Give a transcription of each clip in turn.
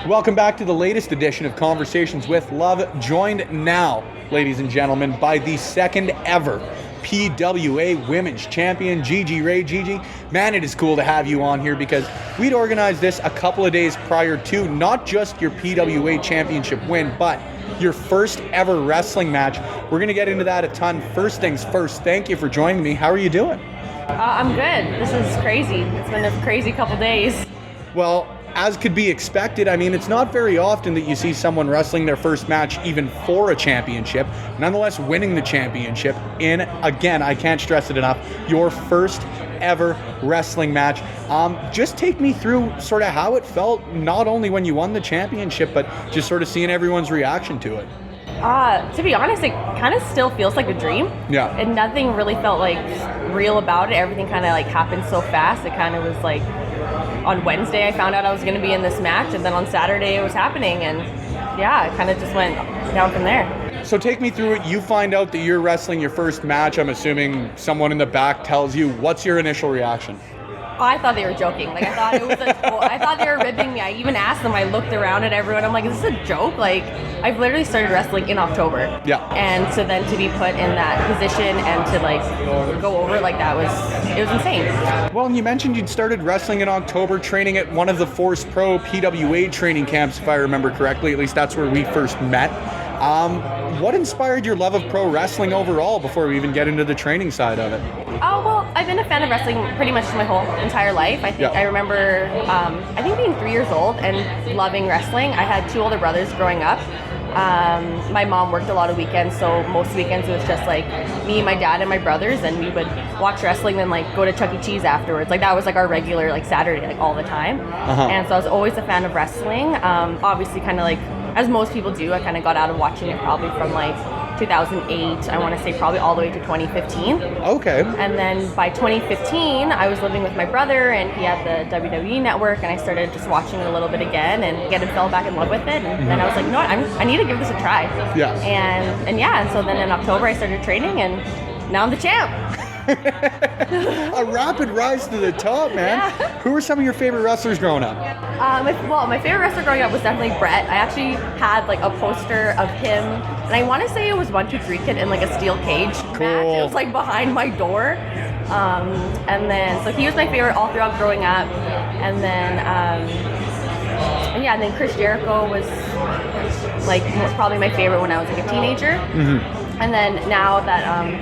Welcome back to the latest edition of Conversations with Love, joined now, ladies and gentlemen, by the second ever PWA Women's Champion, Gigi Rey. Gigi, man, it is cool to have you on here because we'd organized this a couple of days prior to not just your PWA Championship win, but your first ever wrestling match. We're going to get into that a ton. First things first, thank you for joining me. How are you doing? I'm good. This is crazy. It's been a crazy couple days. Well, as could be expected, I mean, it's not very often that you see someone wrestling their first match even for a championship, nonetheless winning the championship in, again, I can't stress it enough, your first ever wrestling match. Just take me through sort of how it felt, not only when you won the championship, but just sort of seeing everyone's reaction to it. To be honest, it kind of still feels like a dream. Yeah. And nothing really felt like real about it. Everything kind of like happened so fast. It kind of was like, on Wednesday, I found out I was going to be in this match, and then on Saturday it was happening, and yeah, it kind of just went down from there. So take me through it. You find out that you're wrestling your first match. I'm assuming someone in the back tells you. What's your initial reaction? I thought they were joking. Like, I thought it was I thought they were ribbing me. I even asked them. I looked around at everyone. I'm like, is this a joke? Like, I've literally started wrestling in October. Yeah. And so then to be put in that position and to like go over like that it was insane. Well, and you mentioned you'd started wrestling in October, training at one of the Force Pro PWA training camps, if I remember correctly. At least that's where we first met. What inspired your love of pro wrestling overall before we even get into the training side of it? Oh, well, I've been a fan of wrestling pretty much my whole entire life. I think I remember, I think being 3 years old and loving wrestling. I had two older brothers growing up. My mom worked a lot of weekends, so most weekends it was just like me, my dad, and my brothers, and we would watch wrestling and like go to Chuck E. Cheese afterwards. Like that was like our regular like Saturday, like all the time. And so I was always a fan of wrestling. Obviously, kind of like as most people do, I kind of got out of watching it probably from like 2008, I want to say probably all the way to 2015. Okay. And then by 2015, I was living with my brother, and he had the WWE network, and I started just watching it a little bit again, and again fell back in love with it. And then I was like, no, I need to give this a try. Yeah. And so then in October I started training, and now I'm the champ. A rapid rise to the top, man. Yeah. Who were some of your favorite wrestlers growing up? My favorite wrestler growing up was definitely Brett. I actually had like a poster of him, and I want to say it was 1-2-3 Kid in like a steel cage match. It was like behind my door. And then, so he was my favorite all throughout growing up. And then, and then Chris Jericho was probably my favorite when I was like a teenager. Mm-hmm. And then now that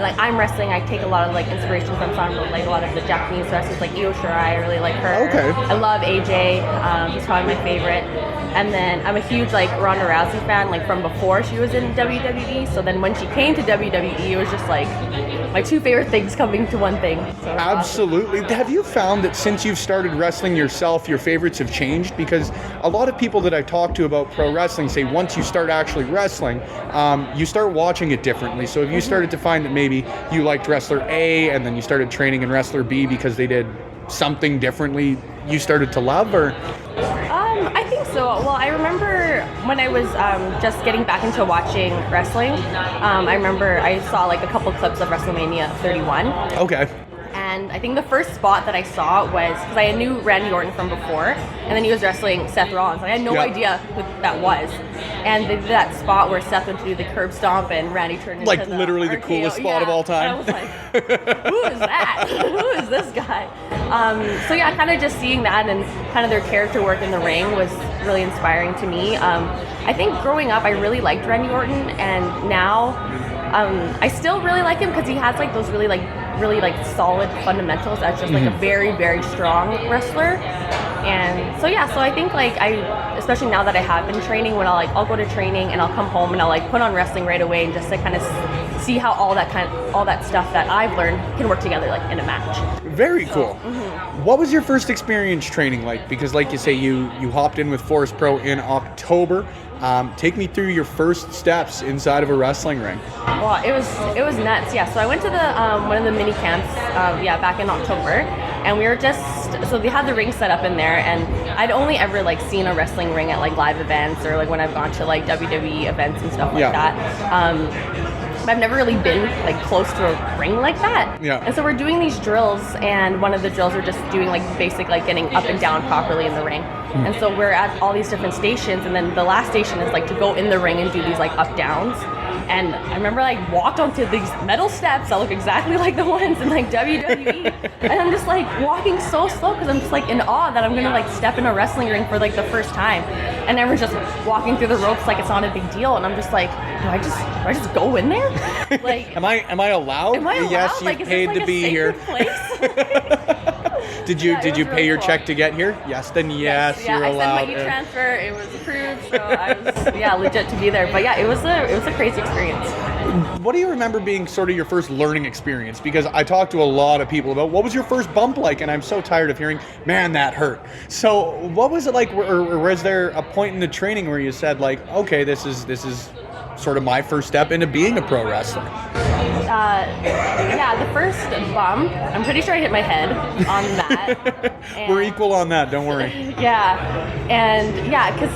like I'm wrestling, I take a lot of like inspiration from some like a lot of the Japanese wrestlers, like Io Shirai. I really like her. Okay. I love AJ. He's probably my favorite. And then I'm a huge like Ronda Rousey fan, like from before she was in WWE. So then when she came to WWE, it was just like my two favorite things coming to one thing. So absolutely. Awesome. Have you found that since you've started wrestling yourself, your favorites have changed? Because a lot of people that I talk to about pro wrestling say once you start actually wrestling, you start watching it differently. So have you started to find that maybe you liked wrestler A and then you started training in wrestler B because they did something differently you started to love, or? I think so. Well, I remember when I was just getting back into watching wrestling, I remember I saw like a couple clips of WrestleMania 31. Okay. And I think the first spot that I saw was, because I knew Randy Orton from before, and then he was wrestling Seth Rollins. I had no idea who that was. And they did that spot where Seth went to do the curb stomp and Randy turned into like literally the coolest spot of all time. And I was like, who is that? Who is this guy? So yeah, kind of just seeing that and kind of their character work in the ring was really inspiring to me. I think growing up, I really liked Randy Orton, and now I still really like him because he has like those really solid fundamentals as just like a very, very strong wrestler. And so I think like especially now that I have been training, when I'll go to training and I'll come home and I'll like put on wrestling right away, and just to kind of see how all that stuff that I've learned can work together like in a match. Very cool. Mm-hmm. What was your first experience training like? Because like you say, you hopped in with Force Pro in October. Take me through your first steps inside of a wrestling ring. Well, it was nuts. Yeah, so I went to the one of the mini camps back in October, and we were so they had the ring set up in there, and I'd only ever like seen a wrestling ring at like live events or like when I've gone to like WWE events and stuff like that. I've never really been like close to a ring like that. Yeah. And so we're doing these drills, and one of the drills we're just doing like basic like getting up and down properly in the ring. And so we're at all these different stations, and then the last station is like to go in the ring and do these like up downs. And I remember I walked onto these metal steps that look exactly like the ones in like WWE. And I'm just like walking so slow because I'm just like in awe that I'm gonna like step in a wrestling ring for like the first time. And everyone's just walking through the ropes like it's not a big deal. And I'm just like, do I just go in there? Like, am I allowed? am I allowed? Yes, you like, is paid this, like, to a be sacred here. Place? Did you Yeah, it was pay really your cool. check to get here? Yes, then yes, Yeah, you're I allowed. sent my e-transfer. It was approved, so I was legit to be there. But yeah, it was a crazy experience. What do you remember being sort of your first learning experience? Because I talked to a lot of people about what was your first bump like, and I'm so tired of hearing, man, that hurt. So what was it like, or was there a point in the training where you said like, okay, this is sort of my first step into being a pro wrestler? Yeah, the first bump, I'm pretty sure I hit my head on that. We're equal on that, don't worry. Yeah, and yeah, because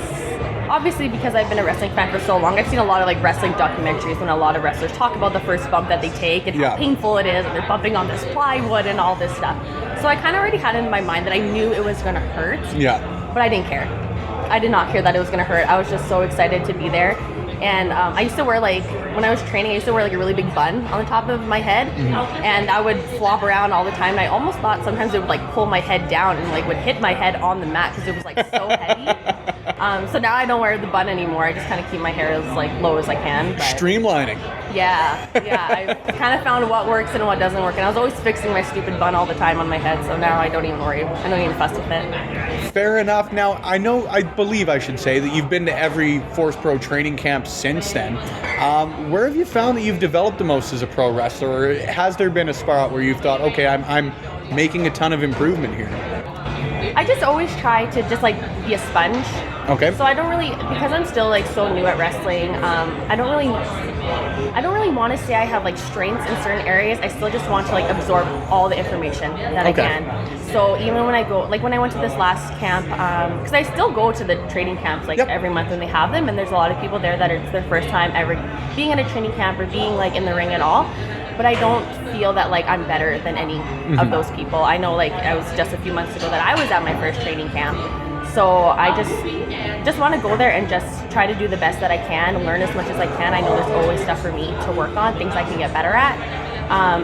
obviously because I've been a wrestling fan for so long, I've seen a lot of like wrestling documentaries when a lot of wrestlers talk about the first bump that they take and how painful it is, and they're bumping on this plywood and all this stuff. So I kind of already had in my mind that I knew it was going to hurt, but I didn't care. I did not care that it was going to hurt. I was just so excited to be there. And I used to wear like, when I was training, I used to wear like a really big bun on the top of my head, and I would flop around all the time. And I almost thought sometimes it would like pull my head down and like would hit my head on the mat because it was like so heavy. So now I don't wear the bun anymore. I just kind of keep my hair as like low as I can. But Streamlining. yeah, I kind of found what works and what doesn't work. And I was always fixing my stupid bun all the time on my head. So now I don't even worry. I don't even fuss with it. Fair enough. Now, I believe I should say that you've been to every Force Pro training camp since then. Where have you found that you've developed the most as a pro wrestler? Or has there been a spot where you've thought, okay, I'm making a ton of improvement here? I just always try to just like be a sponge. Okay. So I don't really, because I'm still like so new at wrestling, I don't really want to say I have like strengths in certain areas. I still just want to like absorb all the information that I can. So even when I go, like when I went to this last camp, because I still go to the training camps like every month when they have them, and there's a lot of people there that it's their first time ever being at a training camp or being like in the ring at all. But I don't feel that like I'm better than any of those people. I know like I was just a few months ago that I was at my first training camp. So I just want to go there and just try to do the best that I can, learn as much as I can. I know there's always stuff for me to work on, things I can get better at.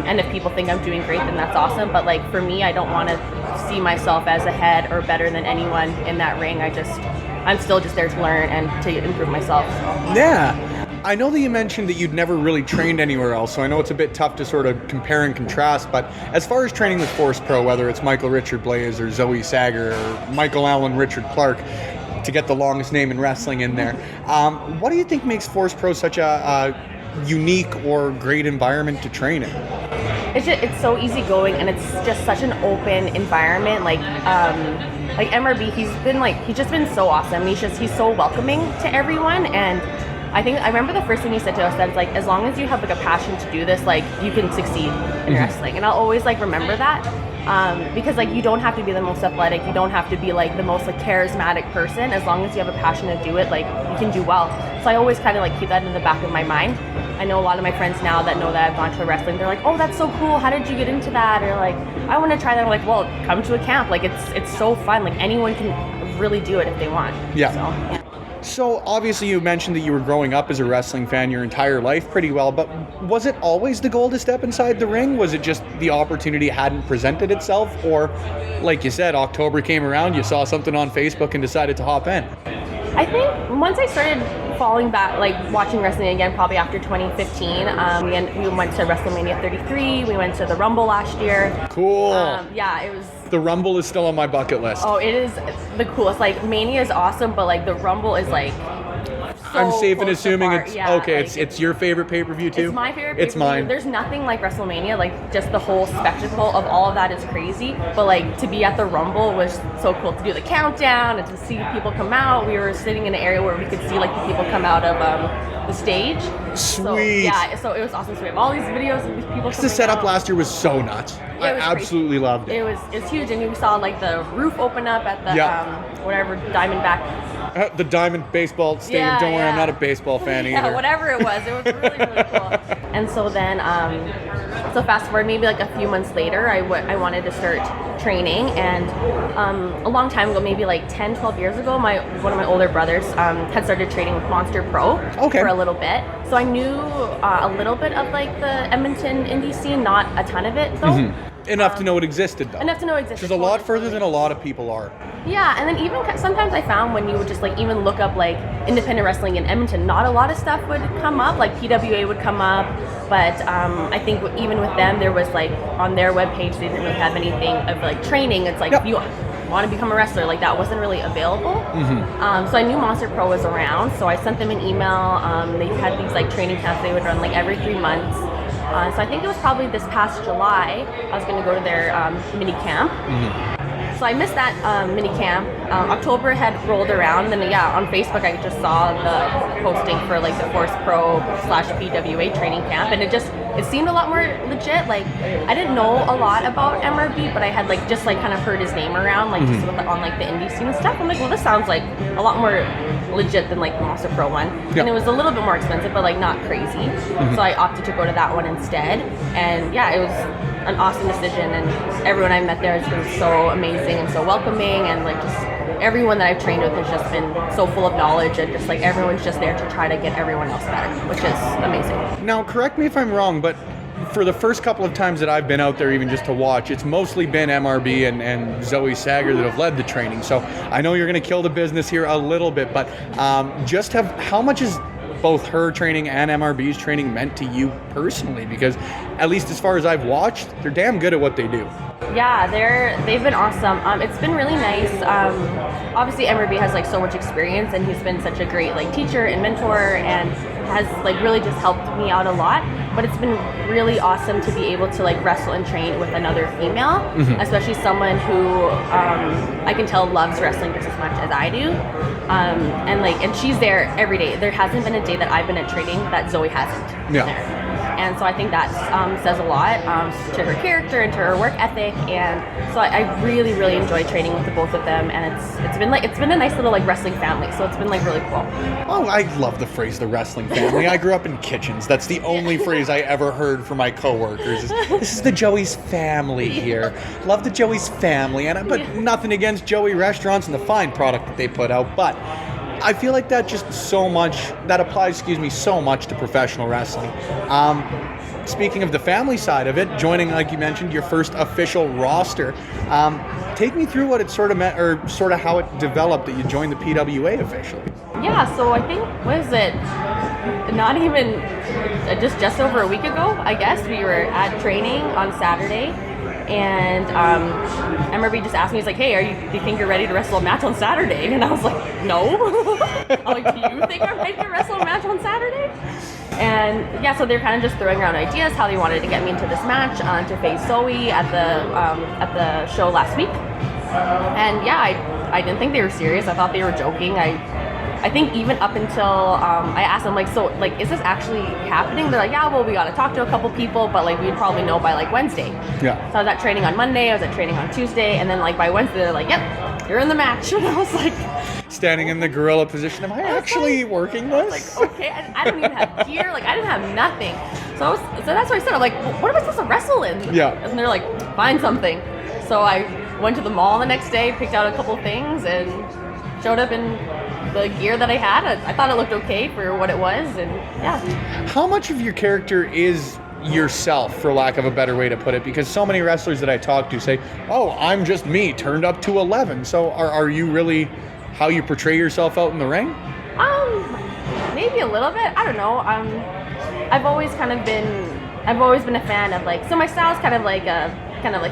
And if people think I'm doing great, then that's awesome. But like for me, I don't want to see myself as ahead or better than anyone in that ring. I'm still just there to learn and to improve myself. Yeah. I know that you mentioned that you'd never really trained anywhere else, so I know it's a bit tough to sort of compare and contrast, but as far as training with Force Pro, whether it's Michael Richard Blaze or Zoe Sager or Michael Allen Richard Clark, to get the longest name in wrestling in there, what do you think makes Force Pro such a unique or great environment to train in? It's so easygoing, and it's just such an open environment. Like MRB, he's just been so awesome. He's so welcoming to everyone, and I remember the first thing he said to us that it's like, as long as you have like a passion to do this, like you can succeed in wrestling. And I'll always like remember that, because like you don't have to be the most athletic, you don't have to be like the most like charismatic person. As long as you have a passion to do it, like you can do well. So I always kind of like keep that in the back of my mind. I know a lot of my friends now that know that I've gone to wrestling, they're like, oh, that's so cool, how did you get into that? Or like, I want to try that. I'm like, well, come to a camp, like it's so fun, like anyone can really do it if they want. So obviously you mentioned that you were growing up as a wrestling fan your entire life pretty well, but was it always the goal to step inside the ring? Was it just the opportunity hadn't presented itself? Or like you said, October came around, you saw something on Facebook and decided to hop in? I think once I started falling back, like watching wrestling again, probably after 2015, we went to WrestleMania 33, we went to the Rumble last year. Cool. Yeah, it was... The Rumble is still on my bucket list. Oh, it is the coolest. Like, Mania is awesome, but like the Rumble is like... So I'm safe in assuming it's okay. Like, it's your favorite pay-per-view too. It's my favorite. Pay-per-view. It's mine. There's nothing like WrestleMania. Like just the whole spectacle of all of that is crazy. But like to be at the Rumble was so cool to do the countdown and to see people come out. We were sitting in an area where we could see like the people come out of the stage. Sweet. So it was awesome. So we have all these videos of these people. The setup last year was so nuts. I absolutely loved it. It's huge, and we saw like the roof open up at the whatever Diamondback. The Diamond Baseball Stadium. Yeah, Don't worry, I'm not a baseball fan either. Yeah, whatever it was really, really cool. And so then, so fast forward maybe like a few months later, I wanted to start training, and a long time ago, maybe like 10, 12 years ago, one of my older brothers had started training with Monster Pro for a little bit. So I knew a little bit of like the Edmonton indie scene, not a ton of it though. Enough to know it existed, though. Enough to know it existed. Which is a lot further than a lot of people are. Yeah, and then even sometimes I found when you would just like even look up like independent wrestling in Edmonton, not a lot of stuff would come up. Like PWA would come up, but I think even with them, there was like on their webpage they didn't really have anything of like training. It's like if you want to become a wrestler, like that wasn't really available. So I knew Monster Pro was around, so I sent them an email. They had these like training camps they would run like every 3 months. So I think it was probably this past July, I was going to go to their mini camp. So I missed that mini camp. October had rolled around, and then on Facebook I just saw the posting for like the Force Pro / PWA training camp, and it seemed a lot more legit. Like I didn't know a lot about MRB, but I had like just like kind of heard his name around, like just on like the indie scene and stuff. I'm like, well, this sounds like a lot more legit than like the Monster Pro one, and it was a little bit more expensive, but like not crazy. So I opted to go to that one instead, and yeah, it was an awesome decision, and everyone I met there has been so amazing and so welcoming, and like just everyone that I've trained with has just been so full of knowledge, and just like everyone's just there to try to get everyone else better, which is amazing. Now, correct me if I'm wrong, but for the first couple of times that I've been out there even just to watch, it's mostly been MRB and Zoe Sager that have led the training. So I know you're going to kill the business here a little bit, but how much is both her training and MRB's training meant to you personally? Because at least as far as I've watched, they're damn good at what they do. Yeah, they've been awesome. It's been really nice. Obviously MRB has like so much experience, and he's been such a great like teacher and mentor, and has like really just helped me out a lot. But it's been really awesome to be able to like wrestle and train with another female, especially someone who I can tell loves wrestling just as much as I do. And she's there every day. There hasn't been a day that I've been at training that Zoe hasn't been there. And so I think that says a lot to her character and to her work ethic. And so I really, really enjoy training with the both of them. And it's been a nice little like wrestling family. So it's been like really cool. Oh, I love the phrase "the wrestling family." I grew up in kitchens. That's the only phrase I ever heard from my coworkers. This is the Joey's family here. Love the Joey's family, but nothing against Joey restaurants and the fine product that they put out, but I feel like that applies so much to professional wrestling. Speaking of the family side of it, joining, like you mentioned, your first official roster, take me through what it sort of meant, or sort of how it developed that you joined the PWA officially. Yeah, so I think, not even just over a week ago, I guess, we were at training on Saturday. And MRB just asked me, he's like, hey, do you think you're ready to wrestle a match on Saturday? And I was like, no. I'm like, do you think I'm ready to wrestle a match on Saturday? And yeah, so they're kind of just throwing around ideas how they wanted to get me into this match to face Zoe at the show last week. And yeah, I didn't think they were serious. I thought they were joking. I think even up until I asked them, like, so, like, is this actually happening? They're like, yeah, well, we got to talk to a couple people, but, like, we'd probably know by, like, Wednesday. Yeah. So I was at training on Monday, I was at training on Tuesday, and then, like, by Wednesday, they're like, yep, you're in the match. And I was like... Standing in the gorilla position, am I actually working this? Like, okay, I don't even have gear, like, I didn't have nothing. So that's what I said, I'm like, well, what am I supposed to wrestle in? Yeah. And they're like, find something. So I went to the mall the next day, picked out a couple things, and showed up in the gear that I had. I thought it looked okay for what it was, and yeah. How much of your character is yourself, for lack of a better way to put it? Because so many wrestlers that I talk to say, oh, I'm just me, turned up to 11. So are you really how you portray yourself out in the ring? Maybe a little bit. I don't know. I've always been a fan of, like, so my style's kind of like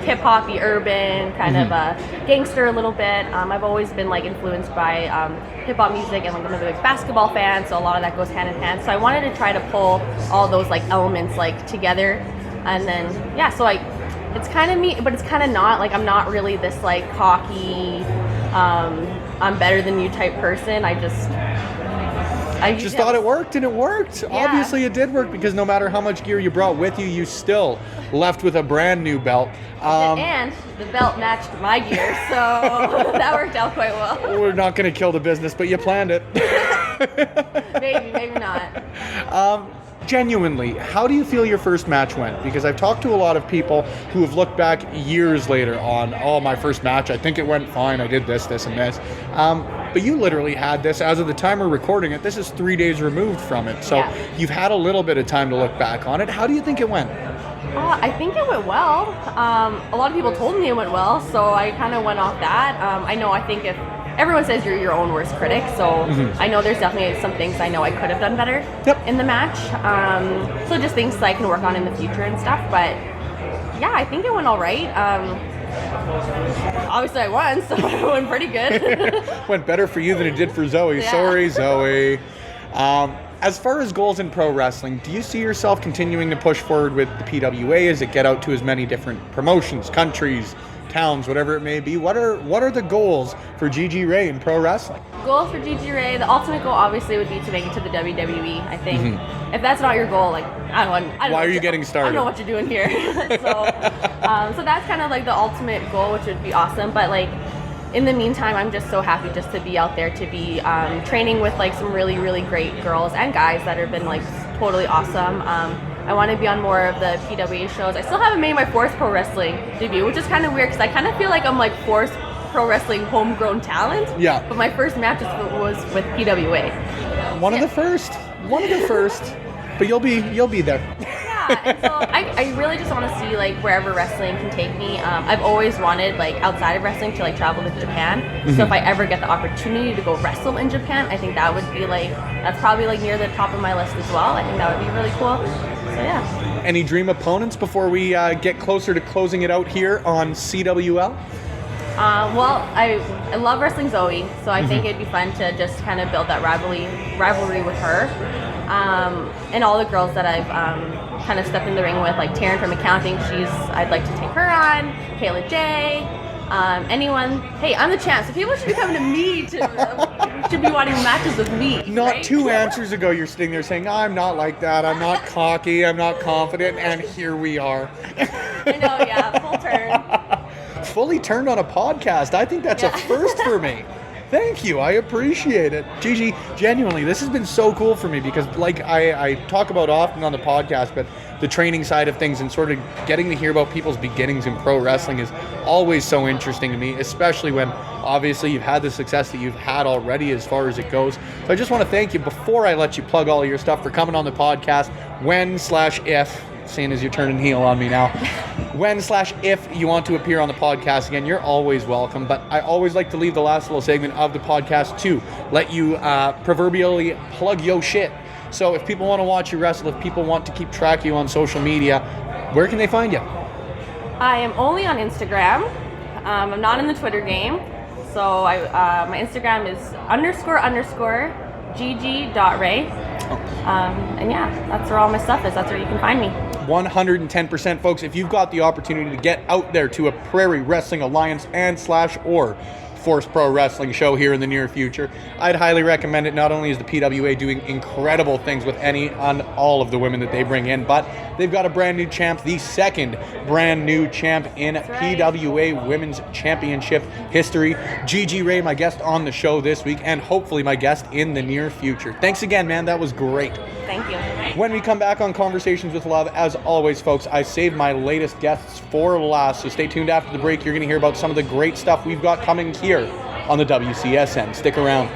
hip-hop-y, urban, kind of gangster a little bit. I've always been like influenced by hip-hop music, and like I'm a big basketball fan, so a lot of that goes hand in hand. So I wanted to try to pull all those like elements like together, and then yeah, so like it's kind of me, but it's kind of not. Like I'm not really this like cocky, I'm better than you type person. I just thought it worked, and it worked. Yeah. Obviously it did work, because no matter how much gear you brought with you, you still left with a brand new belt. And the belt matched my gear, so that worked out quite well. We're not going to kill the business, but you planned it. Maybe not. Genuinely, how do you feel your first match went? Because I've talked to a lot of people who have looked back years later on, oh, my first match, I think it went fine, I did this, and this. But you literally had this, as of the time we're recording it, this is 3 days removed from it. So Yeah. you've had a little bit of time to look back on it. How do you think it went? I think it went well. A lot of people told me it went well, so I kind of went off that. I think if everyone says you're your own worst critic, so I know there's definitely some things I know I could have done better in the match. So just things that I can work on in the future and stuff. But yeah, I think it went all right. Obviously I won, so it went pretty good. Went better for you than it did for Zoe. Yeah. Sorry, Zoe. As far as goals in pro wrestling, do you see yourself continuing to push forward with the PWA as it get out to as many different promotions, countries, towns, whatever it may be? What are the goals for Gigi Rey in pro wrestling? Goal for Gigi Rey, the ultimate goal obviously would be to make it to the WWE. I think if that's not your goal, like I don't know. Why are you getting started? I don't know what you're doing here. So that's kind of like the ultimate goal, which would be awesome. But like in the meantime, I'm just so happy just to be out there, to be training with like some really, really great girls and guys that have been like totally awesome. I want to be on more of the PWA shows. I still haven't made my fourth pro wrestling debut, which is kind of weird because I kind of feel like I'm like fourth pro wrestling homegrown talent. Yeah. But my first match was with PWA. One of the first. But you'll be there. Yeah, and so I really just want to see like wherever wrestling can take me. I've always wanted like outside of wrestling to like travel to Japan. So if I ever get the opportunity to go wrestle in Japan, I think that would be like, that's probably like near the top of my list as well. I think that would be really cool. So yeah. Any dream opponents before we get closer to closing it out here on CWL? Well, I love wrestling Zoe, so I think it'd be fun to just kind of build that rivalry with her. And all the girls that I've kind of stepped in the ring with, like Taryn from accounting, I'd like to take her on, Kayla J, anyone. Hey, I'm the champ, so people should be coming to me should be wanting matches with me. Not right? 2 answers ago, you're sitting there saying, I'm not like that, I'm not cocky, I'm not confident, and here we are. I know, yeah, full turn. Fully turned on a podcast. I think that's a first for me. Thank you. I appreciate it. Gigi, genuinely, this has been so cool for me because like I talk about often on the podcast, but the training side of things and sort of getting to hear about people's beginnings in pro wrestling is always so interesting to me, especially when obviously you've had the success that you've had already as far as it goes. So I just want to thank you before I let you plug all of your stuff for coming on the podcast when/if, seeing as you're turning heel on me now, when/if you want to appear on the podcast again, you're always welcome. But I always like to leave the last little segment of the podcast to let you proverbially plug yo shit. So if people want to watch you wrestle, if people want to keep track of you on social media, where can they find you? I am only on Instagram. I'm not in the Twitter game. So my Instagram is __ Gigi.Rey. And yeah, that's where all my stuff is. That's where you can find me. 110%, folks. If you've got the opportunity to get out there to a Prairie Wrestling Alliance and/or Force Pro Wrestling show here in the near future, I'd highly recommend it. Not only is the PWA doing incredible things with any and all of the women that they bring in, but they've got a brand new champ, the second brand new champ in PWA Women's Championship history. Gigi Rey, my guest on the show this week, and hopefully my guest in the near future. Thanks again, man. That was great. Thank you. When we come back on Conversations with Love, as always, folks, I saved my latest guests for last, so stay tuned after the break. You're going to hear about some of the great stuff we've got coming here on the WCSN. Stick around.